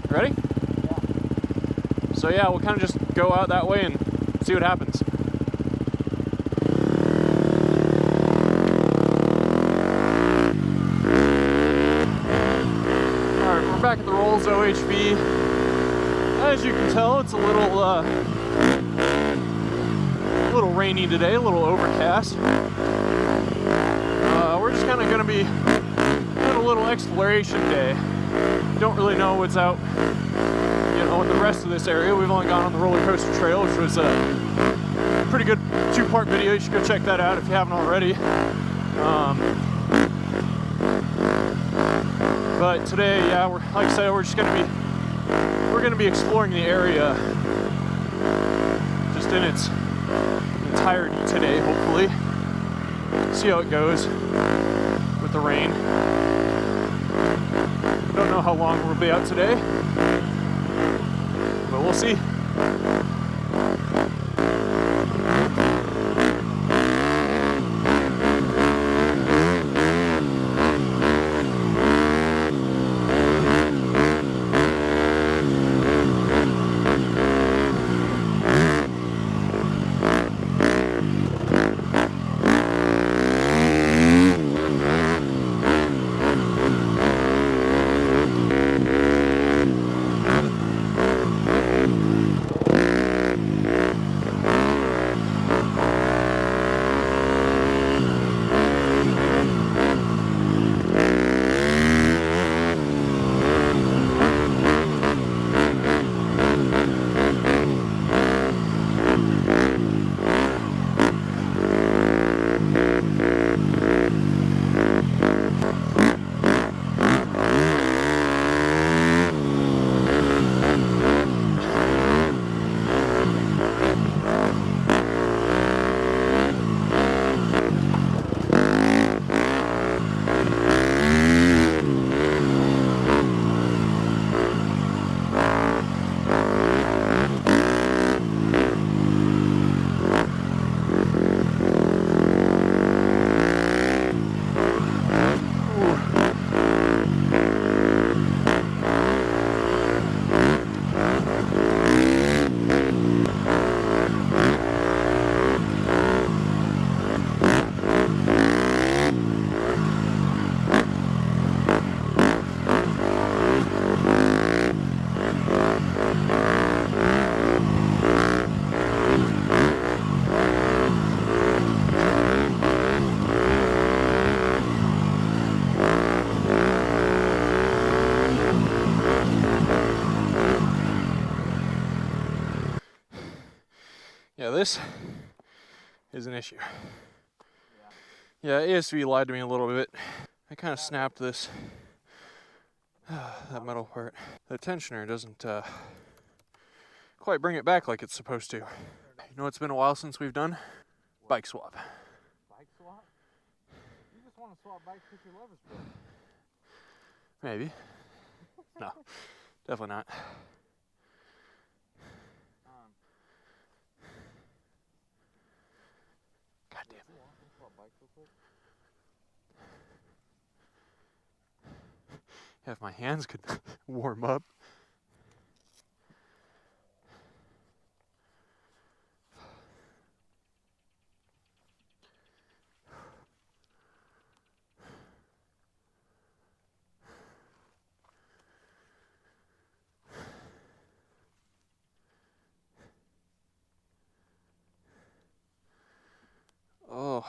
Ready? Yeah. So yeah, we'll kind of just go out that way and see what happens. Alright, we're back at the Rolls OHV. As you can tell, it's a little rainy today, a little overcast. We're just kind of going to be doing a little exploration day. Don't really know what's out, you know, in the rest of this area. We've only gone on the roller coaster trail, which was a pretty good 2-part video. You should go check that out if you haven't already. But today, yeah, like I said, we're gonna be exploring the area just in its entirety today, hopefully. See how it goes with the rain. Don't know how long we'll be out today, but we'll see. Yeah, this is an issue. Yeah, ASV lied to me a little bit. I kind of snapped this, that metal part. The tensioner doesn't quite bring it back like it's supposed to. You know, it's been a while since we've done bike swap. Bike swap? You just want to swap bikes with your levers, bro. Maybe. No, definitely not. God damn it. Yeah, if my hands could warm up. Oh.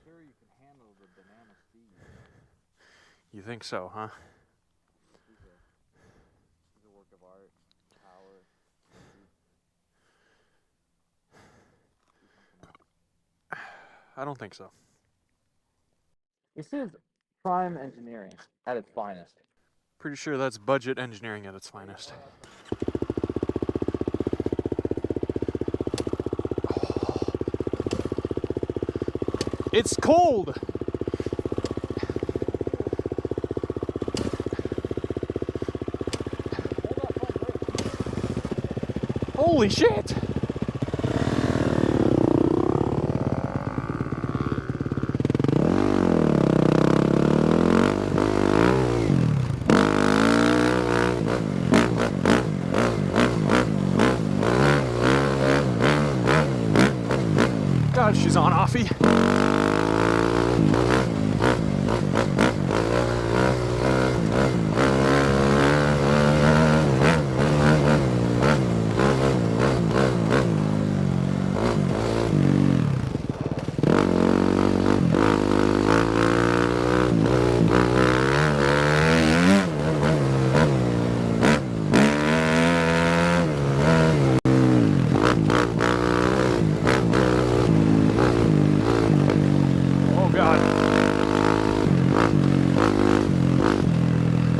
Sure, you can handle the banana speed. You think so, huh? He's a work of art, power. I don't think so. This is prime engineering at its finest. Pretty sure that's budget engineering at its finest. It's cold! Holy shit! on, she's on offie.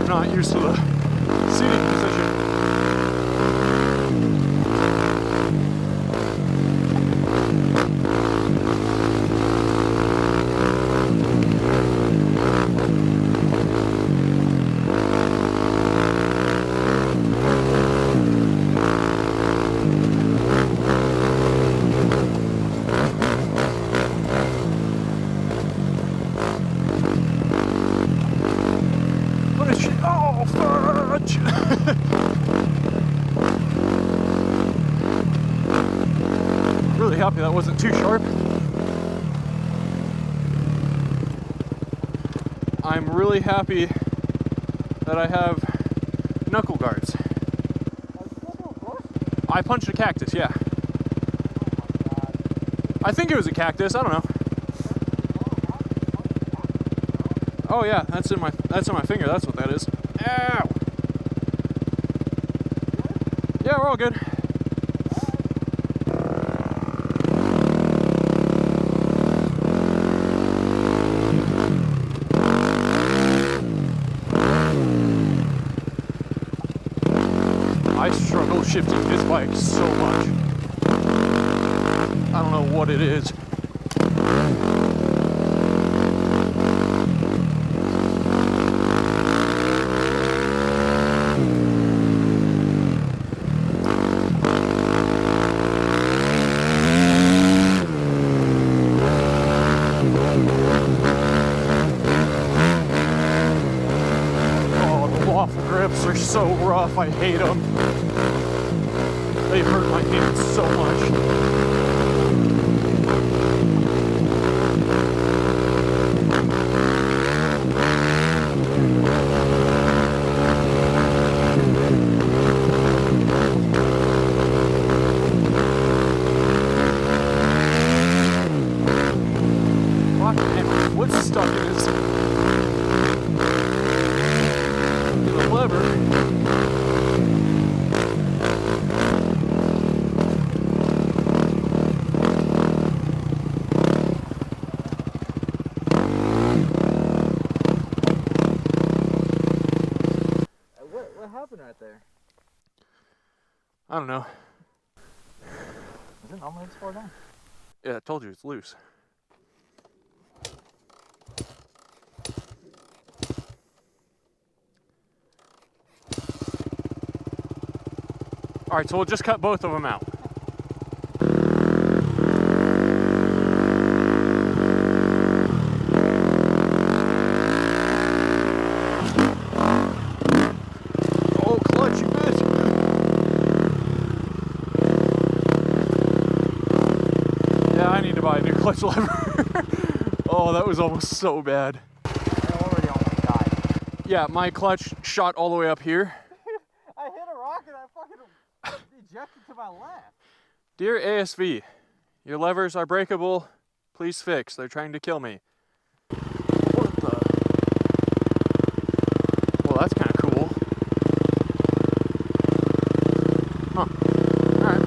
Not used to the seating position. Oh, fudge! Really happy that wasn't too sharp. I'm really happy that I have knuckle guards. I punched a cactus, yeah. I think it was a cactus, I don't know. Oh yeah, that's in my finger, that's what that is. Ow! Yeah, we're all good. I struggle shifting this bike so much. I don't know what it is. Grips are so rough, I hate them. They hurt my hands so much. Fuck, man, my foot's stuck in this lever. What happened right there? I don't know. Is it normally it's 4 down? Yeah, I told you it's loose. All right, so we'll just cut both of them out. Oh, clutch, you bitch! Yeah, I need to buy a new clutch lever. Oh, that was almost so bad. I already almost died. Yeah, my clutch shot all the way up here. I hit a rock and I fucking ejected to my left. Dear ASV, your levers are breakable. Please fix. They're trying to kill me. What the? Well, that's kind of cool. Huh. Alright.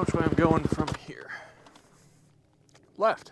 which way I'm going from here. Left.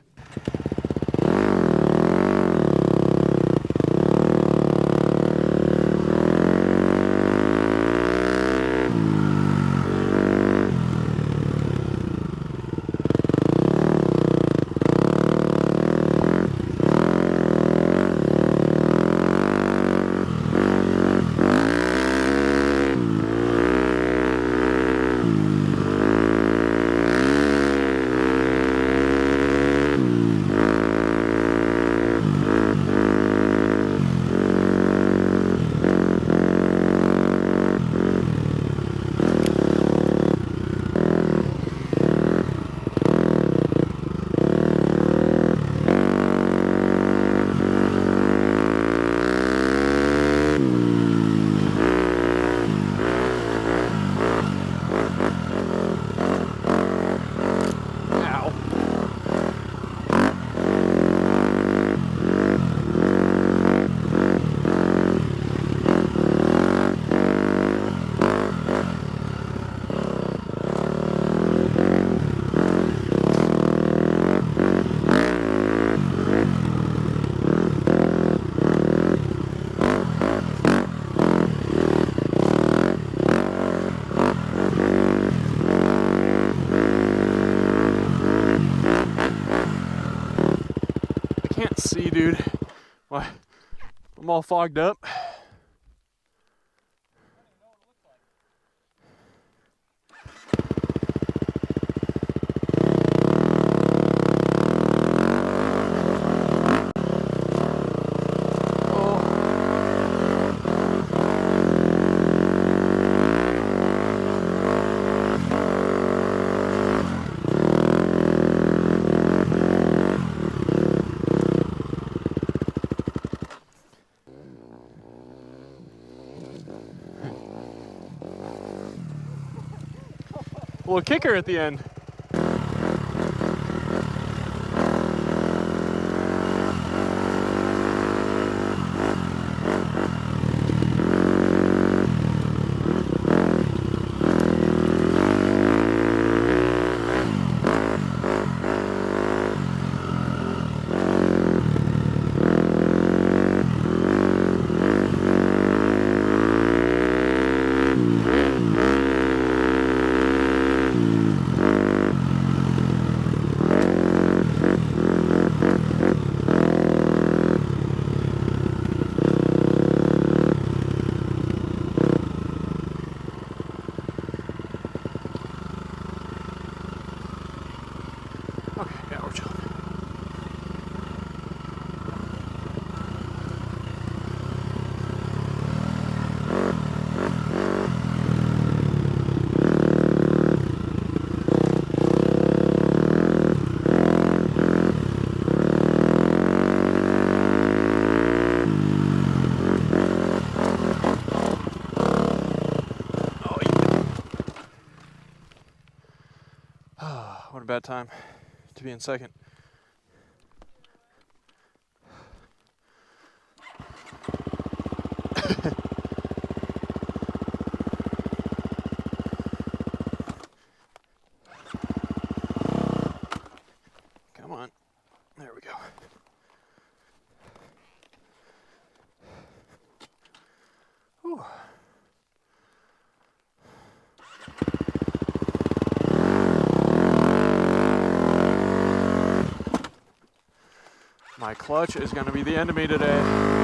See, dude. Why? I'm all fogged up. Well, kicker at the end. What a bad time to be in second. Come on. There we go. Whew. My clutch is going to be the end of me today.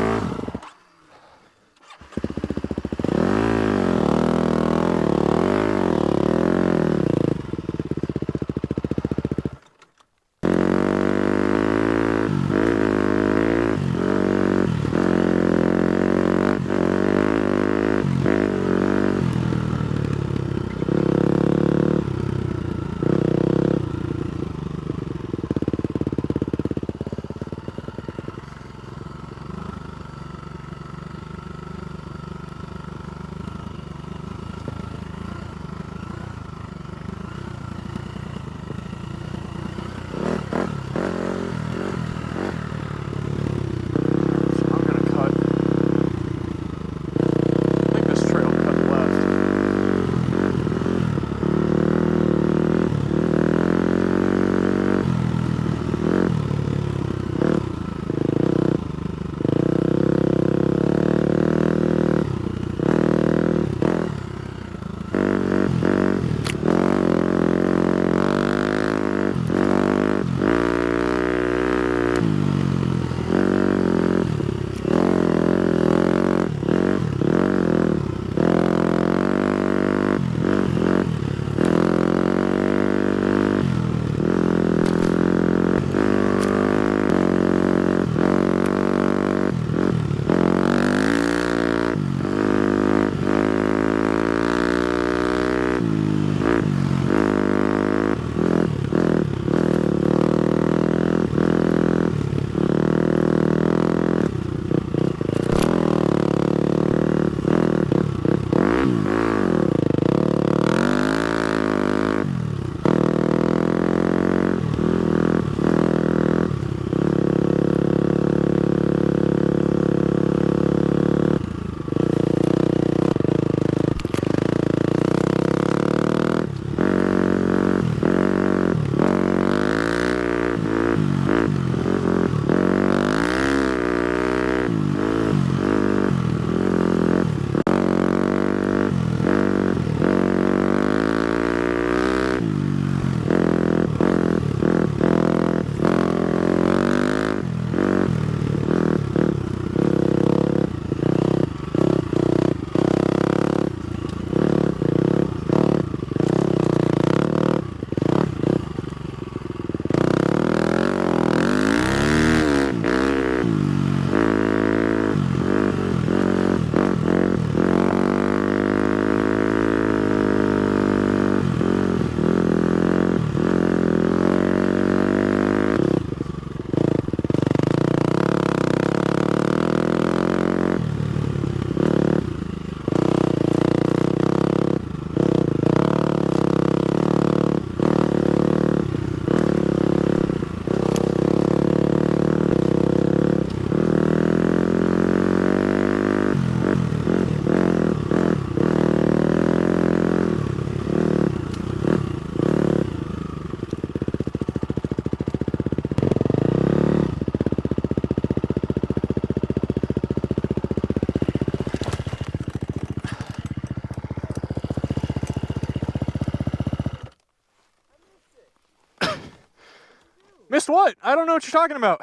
Missed what? I don't know what you're talking about.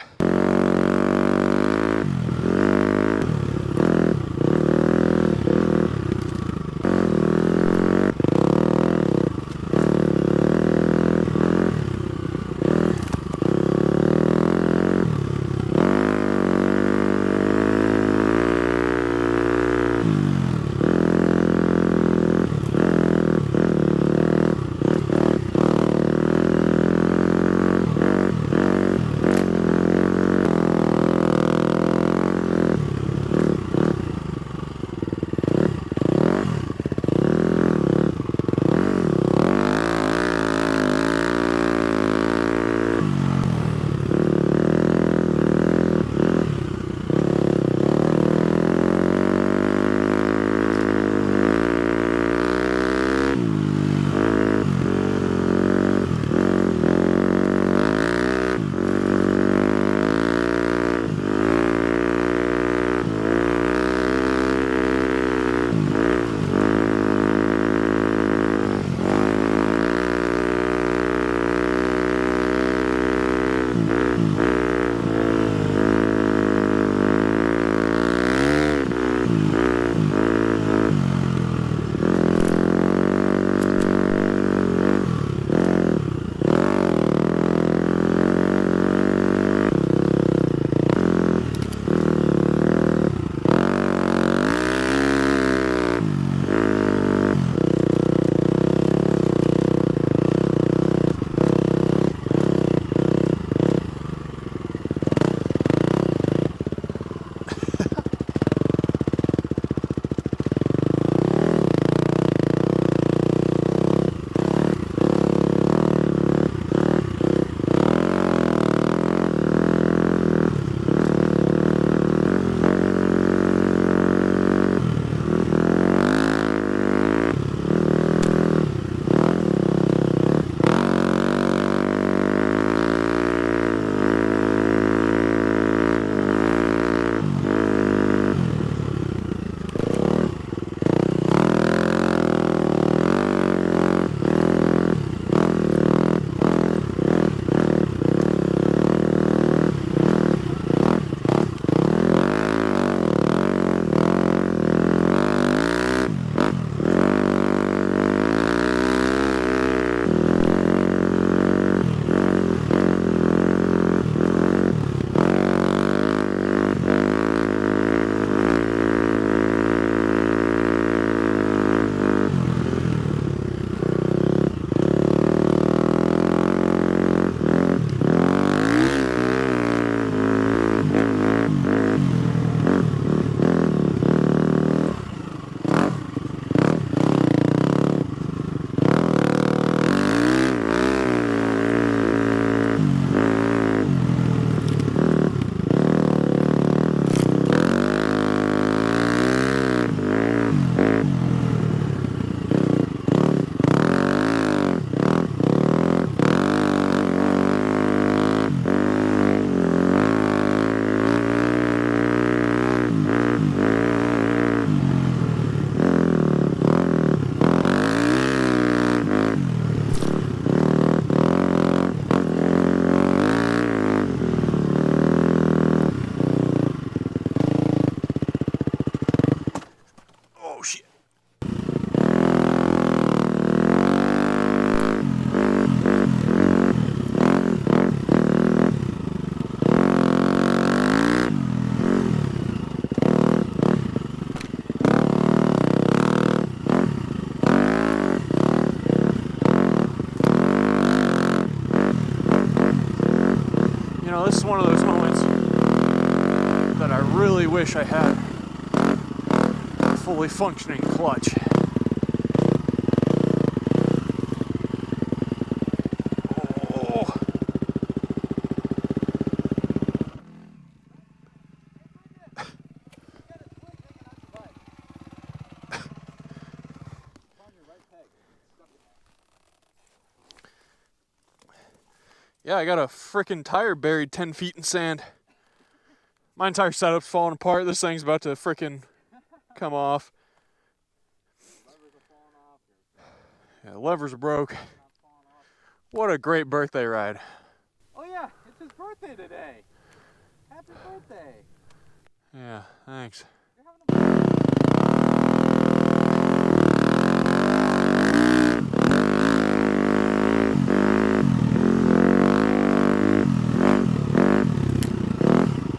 know, this is one of those moments that I really wish I had a fully functioning clutch. Oh. Yeah, I got a freaking tire buried 10 feet in sand. My entire setup's falling apart. This thing's about to freaking come off. Yeah, levers are broke. What a great birthday ride. Oh yeah. his birthday today. Happy birthday. Yeah, thanks. You're having a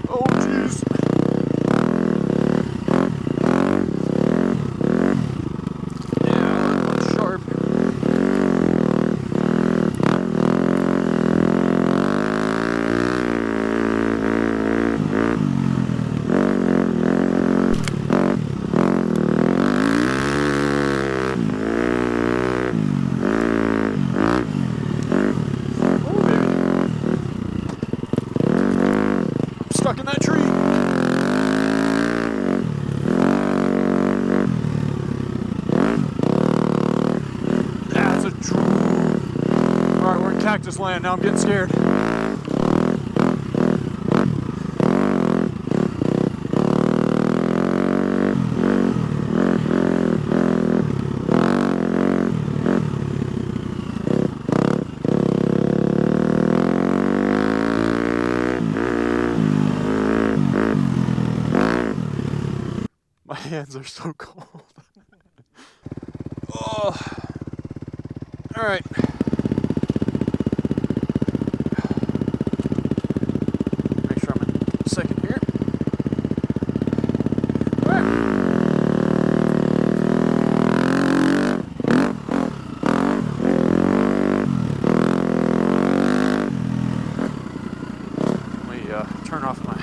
Oh, jeez. Yeah, that's sharp. Oh, baby. I'm stuck in that tree. That's a true. Alright, we're in cactus land now. I'm getting scared. My hands are so cold. Oh. Alright. Make sure I'm in second here. Alright. Let me turn off my.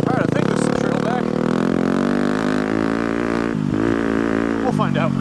Alright, I think this is the trail back. We'll find out.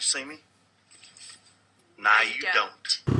see me? Nah, you don't.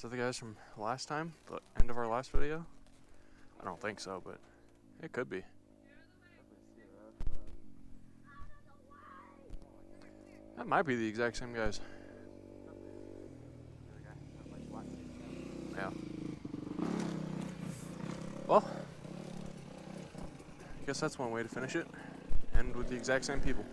Is that the guys from last time? The end of our last video? I don't think so, but it could be. That might be the exact same guys. Yeah. Well, I guess that's one way to finish it. End with the exact same people.